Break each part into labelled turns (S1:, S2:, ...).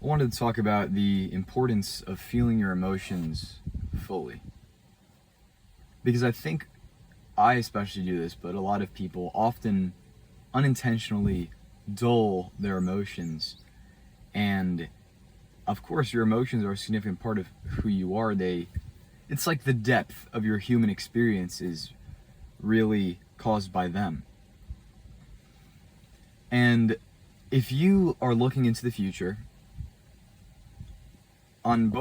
S1: I wanted to talk about the importance of feeling your emotions fully. Because I think I especially do this, but a lot of people often unintentionally dull their emotions. And of course, your emotions are a significant part of who you are. It's like the depth of your human experience is really caused by them. And if you are looking into the future, on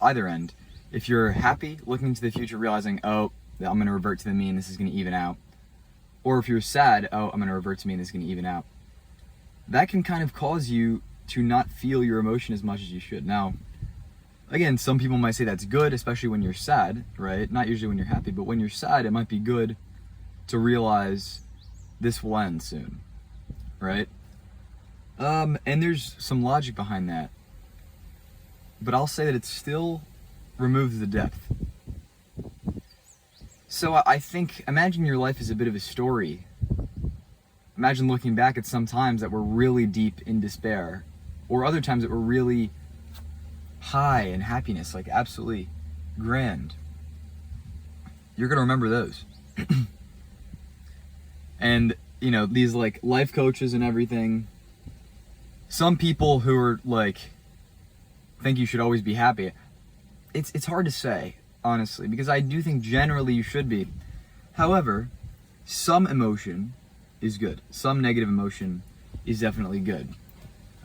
S1: either end, if you're happy looking into the future realizing, oh, I'm going to revert to the mean, this is going to even out, or if you're sad, oh, I'm going to revert to mean, this is going to even out, that can kind of cause you to not feel your emotion as much as you should. Now, again, some people might say that's good, especially when you're sad, right? Not usually when you're happy, but when you're sad, it might be good to realize this will end soon, right? And there's some logic behind that. But I'll say that it still removes the depth. So I think, imagine your life is a bit of a story. Imagine looking back at some times that were really deep in despair, or other times that were really high in happiness, like absolutely grand. You're gonna remember those. And, these like life coaches and everything, some people who are like, think you should always be happy. It's hard to say, honestly, because I do think generally you should be. However, some emotion is good. Some negative emotion is definitely good.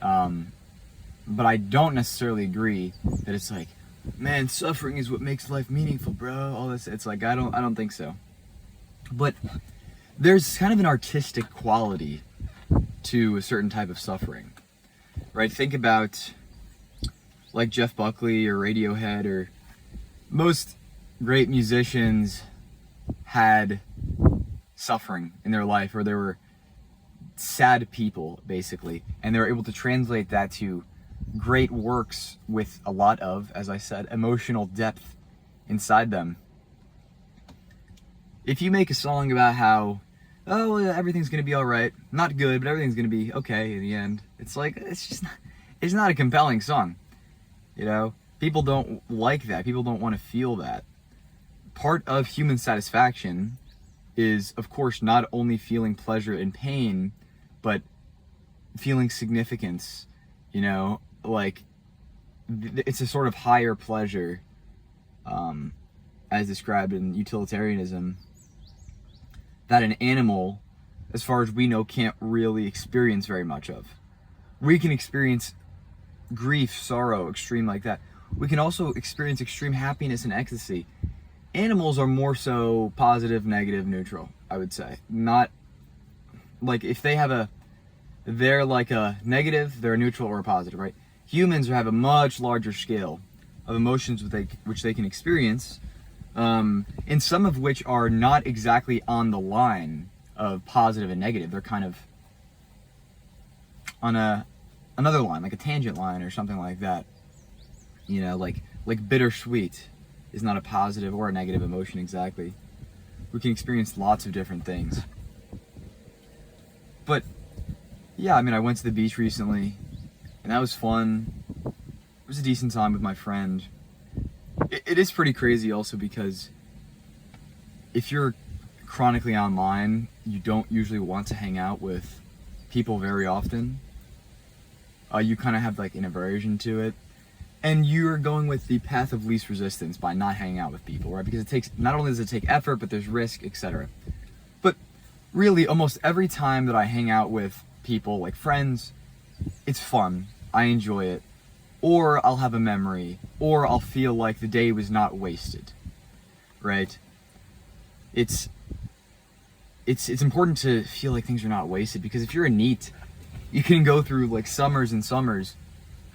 S1: But I don't necessarily agree that it's like, man, suffering is what makes life meaningful, bro. All this, it's like, I don't think so. But there's kind of an artistic quality to a certain type of suffering, right? Think about like Jeff Buckley or Radiohead, or most great musicians had suffering in their life, or they were sad people, basically, and they were able to translate that to great works with a lot of, as I said, emotional depth inside them. If you make a song about how, oh, everything's gonna be all right, not good, but everything's gonna be okay in the end, it's like, it's not a compelling song. People don't like that. People don't want to feel that. Part of human satisfaction is, of course, not only feeling pleasure and pain, but feeling significance. Like it's a sort of higher pleasure, as described in utilitarianism, that an animal, as far as we know, can't really experience very much of. We can experience grief, sorrow, extreme like that. We can also experience extreme happiness and ecstasy. Animals are more so positive, negative, neutral, I would say. Not like if they're like a negative, they're a neutral or a positive, right? Humans have a much larger scale of emotions which they can experience, and some of which are not exactly on the line of positive and negative. They're kind of on another line, like a tangent line or something like that. Like bittersweet is not a positive or a negative emotion exactly. We can experience lots of different things. But yeah, I went to the beach recently, and that was fun. It was a decent time with my friend. It is pretty crazy also because if you're chronically online, you don't usually want to hang out with people very often. You kind of have like an aversion to it, and you're going with the path of least resistance by not hanging out with people, right? Because not only does it take effort, but there's risk, etc. But really, almost every time that I hang out with people, like friends, it's fun. I enjoy it, or I'll have a memory, or I'll feel like the day was not wasted, right? It's important to feel like things are not wasted, because if you're a NEET, you can go through like summers and summers,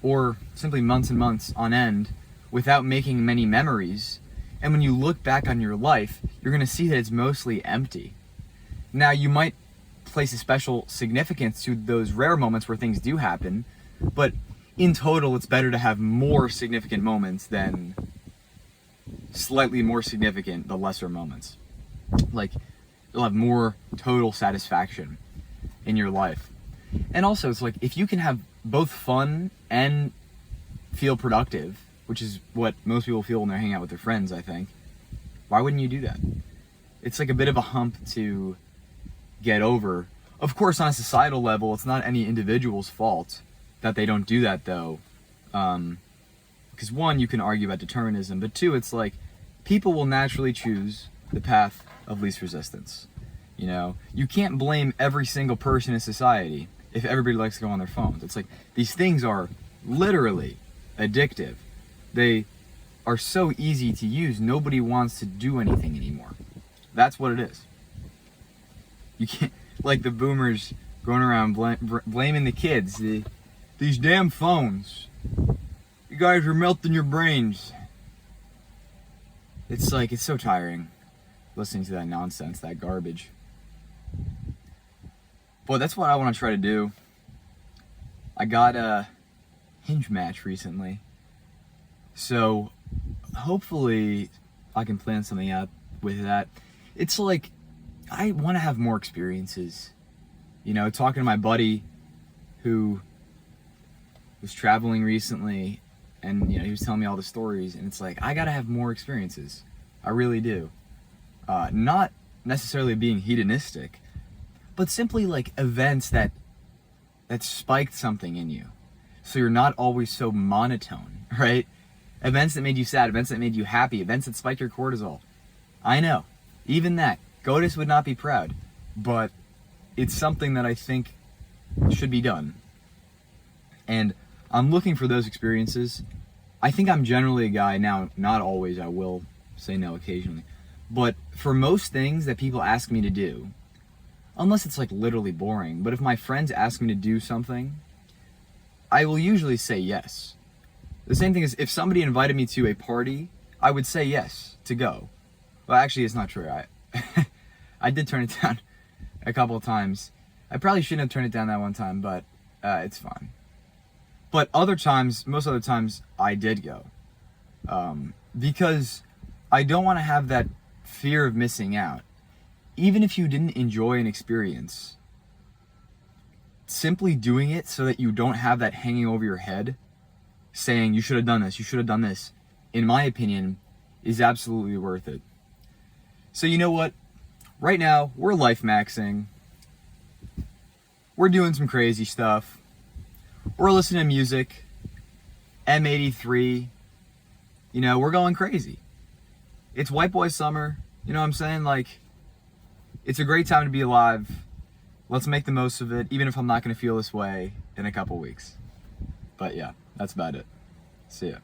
S1: or simply months and months on end without making many memories. And when you look back on your life, you're gonna see that it's mostly empty. Now, you might place a special significance to those rare moments where things do happen, but in total, it's better to have more significant moments than slightly more significant, the lesser moments. Like, you'll have more total satisfaction in your life. And also, it's like, if you can have both fun and feel productive, which is what most people feel when they're hanging out with their friends, I think, why wouldn't you do that? It's like a bit of a hump to get over. Of course, on a societal level, it's not any individual's fault that they don't do that, though. Because one, you can argue about determinism, but two, it's like people will naturally choose the path of least resistance. You know, you can't blame every single person in society if everybody likes to go on their phones. It's like these things are literally addictive. They are so easy to use, nobody wants to do anything anymore. That's what it is. You can't, like the boomers going around blaming the kids. These damn phones. You guys are melting your brains. It's like, it's so tiring listening to that nonsense, that garbage. But that's what I want to try to do. I got a Hinge match recently. So hopefully I can plan something out with that. It's like, I want to have more experiences. You know, talking to my buddy who was traveling recently, and you know, he was telling me all the stories, and it's like, I gotta have more experiences. I really do. Not necessarily being hedonistic, but simply like events that spiked something in you, so you're not always so monotone, right? Events that made you sad, events that made you happy, events that spiked your cortisol. I know, even that, Godus would not be proud, but it's something that I think should be done. And I'm looking for those experiences. I think I'm generally a guy now, not always, I will say no occasionally, but for most things that people ask me to do, unless it's like literally boring, but if my friends ask me to do something, I will usually say yes. The same thing as if somebody invited me to a party, I would say yes to go. Well, actually, it's not true. I did turn it down a couple of times. I probably shouldn't have turned it down that one time, but it's fine. But other times, most other times, I did go. Because I don't want to have that fear of missing out. Even if you didn't enjoy an experience, simply doing it so that you don't have that hanging over your head, saying you should have done this, you should have done this, in my opinion, is absolutely worth it. So you know what? Right now, we're life maxing. We're doing some crazy stuff. We're listening to music. M83. You know, we're going crazy. It's white boy summer. You know what I'm saying? Like, it's a great time to be alive. Let's make the most of it, even if I'm not going to feel this way in a couple weeks. But yeah, that's about it. See ya.